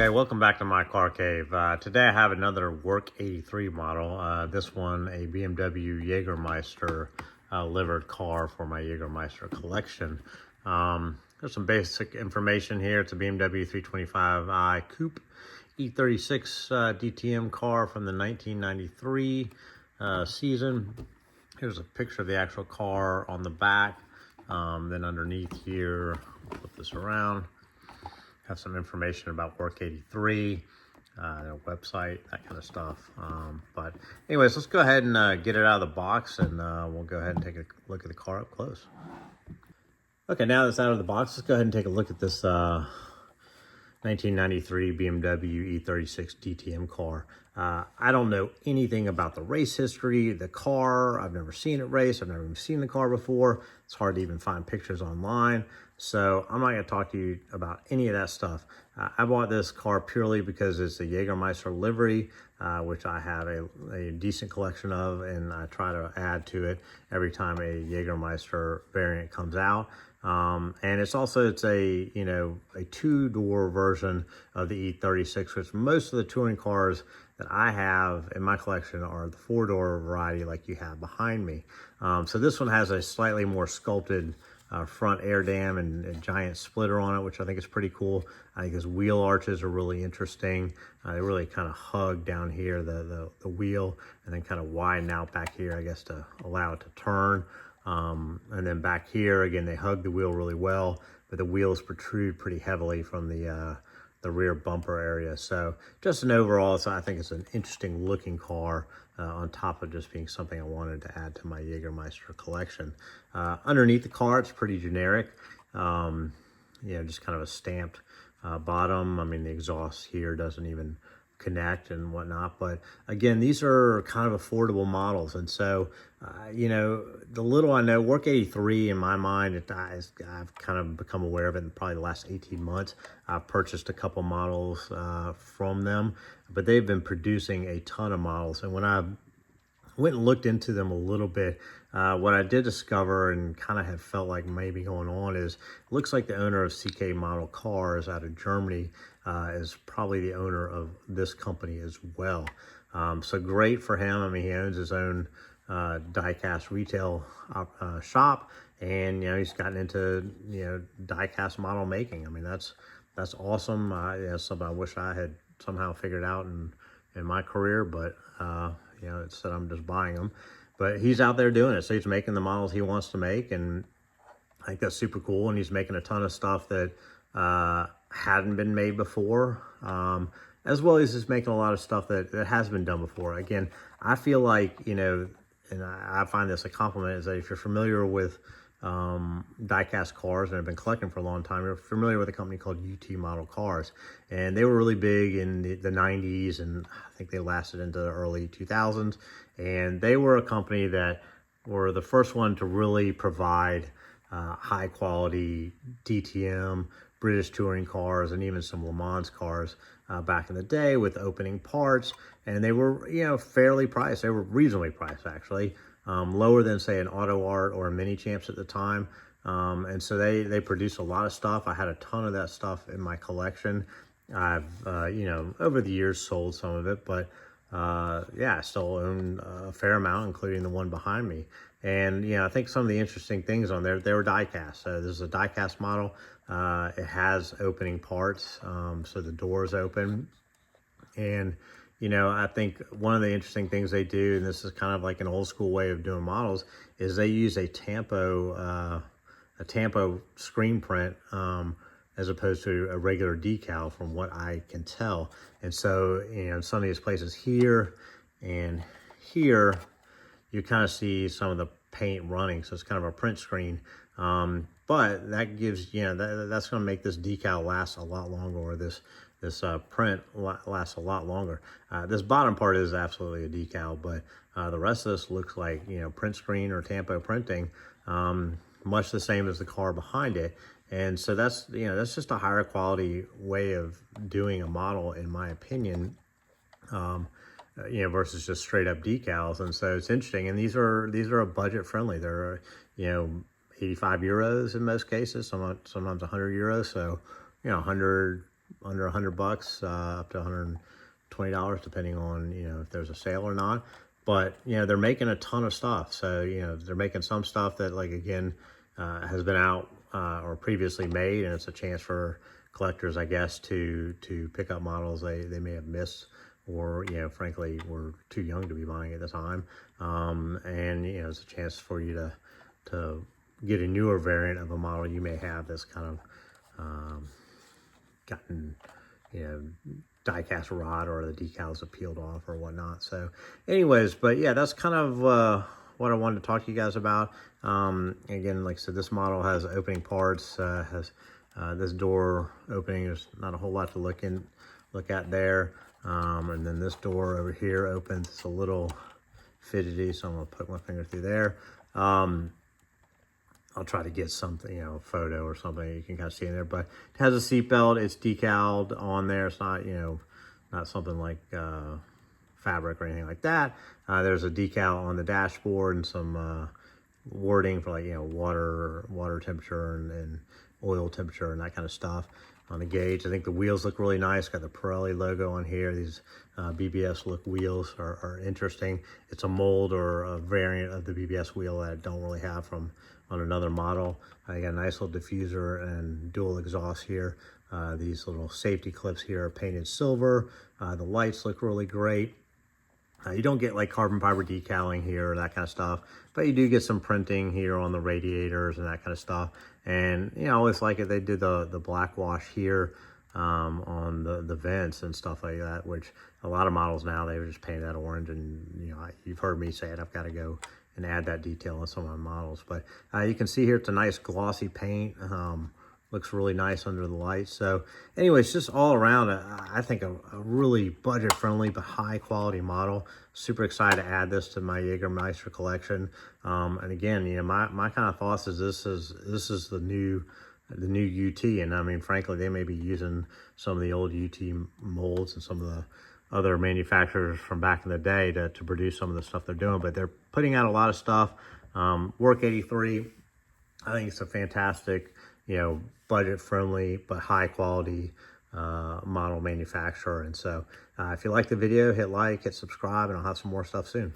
Okay, welcome back to my car cave. Today I have another Werk 83 model. This one, a BMW Jagermeister livered car for my Jagermeister collection. There's some basic information here. It's a BMW 325i Coupe E36 DTM car from the 1993 season. Here's a picture of the actual car on the back. Then underneath here, I'll flip this around. Have some information about Werk 83, their website, that kind of stuff. But anyways, let's go ahead and get it out of the box, and we'll go ahead and take a look at the car up close. Okay, now that it's out of the box, let's go ahead and take a look at this 1993 BMW E36 DTM car. I don't know anything about the race history, the car. I've never seen it race. I've never even seen the car before. It's hard to even find pictures online. So I'm not going to talk to you about any of that stuff. I bought this car purely because it's a Jagermeister livery, which I have a decent collection of, and I try to add to it every time a Jagermeister variant comes out. And it's a, you know, a two-door version of the E36, which most of the touring cars that I have in my collection are the four-door variety like you have behind me. So this one has a slightly more sculpted front air dam and a giant splitter on it, which I think is pretty cool. I think his wheel arches are really interesting. They really kind of hug down here, the wheel, and then kind of widen out back here, I guess, to allow it to turn. And then back here, again, they hug the wheel really well, but the wheels protrude pretty heavily from the rear bumper area. So just an overall, so I think it's an interesting looking car on top of just being something I wanted to add to my Jagermeister collection. Underneath the car, it's pretty generic. You know, just kind of a stamped bottom. I mean, the exhaust here doesn't even connect and whatnot, but again, these are kind of affordable models. And so you know, the little I know, Werk 83 in my mind, I've kind of become aware of it in probably the last 18 months. I've purchased a couple models from them, but they've been producing a ton of models. And when I went and looked into them a little bit, what I did discover and kind of have felt like maybe going on is, it looks like the owner of CK Model Cars out of Germany is probably the owner of this company as well. So great for him. I mean, he owns his own diecast retail shop, and you know, he's gotten into, you know, diecast model making. I mean, that's awesome. That's something I wish I had somehow figured out in my career, but you know, it's that I'm just buying them. But he's out there doing it, so he's making the models he wants to make, and I think that's super cool. And he's making a ton of stuff that hadn't been made before, as well as he's making a lot of stuff that has been done before. Again, I feel like, you know, and I find this a compliment, is that if you're familiar with diecast cars and have been collecting for a long time, you're familiar with a company called UT Model Cars. And they were really big in the 90s, and I think they lasted into the early 2000s. And they were a company that were the first one to really provide high quality DTM, British touring cars, and even some Le Mans cars back in the day with opening parts. And they were, you know, fairly priced. They were reasonably priced, actually, lower than, say, an Auto Art or a Mini Champs at the time. And so they produced a lot of stuff. I had a ton of that stuff in my collection. I've, you know, over the years sold some of it, but yeah, I still own a fair amount, including the one behind me. And, you know, I think some of the interesting things on there, they were die-cast. So this is a die-cast model. It has opening parts, so the doors open. And, you know, I think one of the interesting things they do, and this is kind of like an old school way of doing models, is they use a tampo screen print as opposed to a regular decal, from what I can tell. And so, you know, some of these places here and here, you kind of see some of the paint running. So it's kind of a print screen. but that gives, you know, that's going to make this decal last a lot longer, or this print lasts a lot longer. This bottom part is absolutely a decal, but the rest of this looks like, you know, print screen or tampo printing, much the same as the car behind it. And so that's, you know, that's just a higher quality way of doing a model, in my opinion, you know, versus just straight up decals. And so it's interesting. And these are a budget friendly. They're, you know, 85 euros in most cases, sometimes 100 euros. So, you know, under $100, up to $120, depending on, you know, if there's a sale or not. But, you know, they're making a ton of stuff. So, you know, they're making some stuff that, like, again, has been out or previously made, and it's a chance for collectors, I guess, to pick up models they may have missed, or, you know, frankly, were too young to be buying at the time. And, you know, it's a chance for you to get a newer variant of a model you may have that's kind of gotten, you know, die-cast rot, or the decals have peeled off or whatnot. So anyways, but yeah, that's kind of what I wanted to talk to you guys about. Again, like I said, this model has opening parts, has this door opening. There's not a whole lot to look at there. And then this door over here opens. It's a little fidgety, so I'm gonna put my finger through there. I'll try to get something, you know, a photo or something you can kind of see in there, but it has a seatbelt. It's decaled on there. It's not, you know, not something like fabric or anything like that. There's a decal on the dashboard and some wording for, like, you know, water temperature and oil temperature and that kind of stuff on the gauge. I think the wheels look really nice. Got the Pirelli logo on here. These BBS look wheels are interesting. It's a mold or a variant of the BBS wheel that I don't really have on another model. I got a nice little diffuser and dual exhaust here. These little safety clips here are painted silver. The lights look really great. You don't get like carbon fiber decaling here or that kind of stuff, but you do get some printing here on the radiators and that kind of stuff. And, you know, I always like it. They did the black wash here on the vents and stuff like that, which a lot of models now, they just paint that orange. And, you know, you've heard me say it, I've got to go and add that detail on some of my models. But you can see here, it's a nice glossy paint. Looks really nice under the lights. So anyways, just all around, I think a really budget friendly but high quality model. Super excited to add this to my Jagermeister collection. And again, you know, my kind of thoughts is this is the new UT. And I mean, frankly, they may be using some of the old UT molds and some of the other manufacturers from back in the day to produce some of the stuff they're doing, but they're putting out a lot of stuff. Werk 83, I think it's a fantastic, you know, budget friendly but high quality model manufacturer. And so if you like the video, hit like, hit subscribe, and I'll have some more stuff soon.